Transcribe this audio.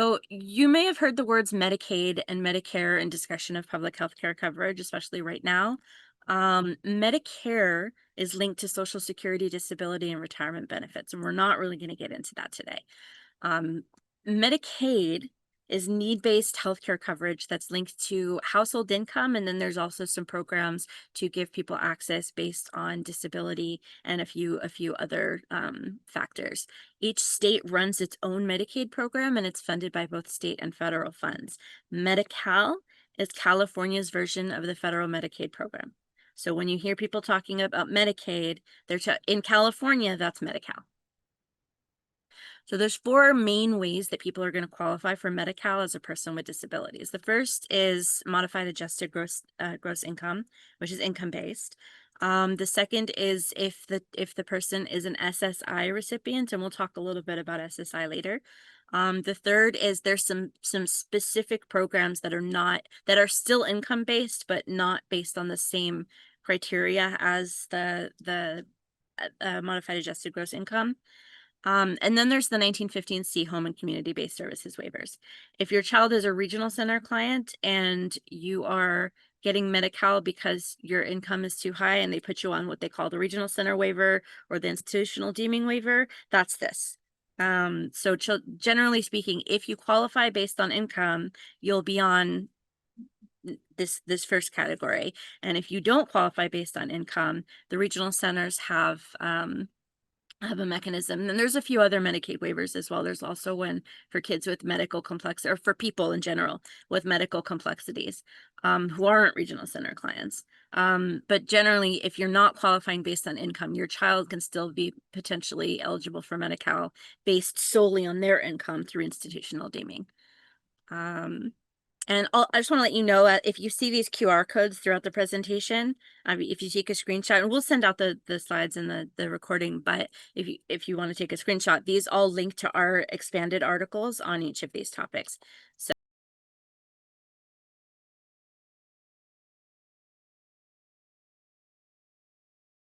So you may have heard the words Medicaid and Medicare in discussion of public health care coverage, especially right now. Medicare is linked to Social Security, disability, and retirement benefits, and we're not really going to get into that today. Um, Medicaid is need-based healthcare coverage that's linked to household income, and then there's also some programs to give people access based on disability and a few other factors. Each state runs its own Medicaid program, and it's funded by both state and federal funds. Medi-Cal is California's version of the federal Medicaid program. So when you hear people talking about Medicaid, in California, that's Medi-Cal. So there's four main ways that people are going to qualify for Medi-Cal as a person with disabilities. The first is modified adjusted gross income, which is income based. The second is if the person is an SSI recipient, and we'll talk a little bit about SSI later. The third is there's some specific programs that are still income based, but not based on the same criteria as the modified adjusted gross income. And then there's the 1915C home and community-based services waivers. If your child is a regional center client and you are getting Medi-Cal because your income is too high and they put you on what they call the regional center waiver or the institutional deeming waiver, that's this. So generally speaking, if you qualify based on income, you'll be on this first category. And if you don't qualify based on income, the regional centers have a mechanism. And there's a few other Medicaid waivers as well. There's also one for kids with medical complex, or for people in general with medical complexities who aren't regional center clients. But generally, if you're not qualifying based on income, your child can still be potentially eligible for Medi-Cal based solely on their income through institutional deeming. And I just want to let you know, if you see these QR codes throughout the presentation, if you take a screenshot, and we'll send out the slides and the recording, but if you want to take a screenshot, these all link to our expanded articles on each of these topics. So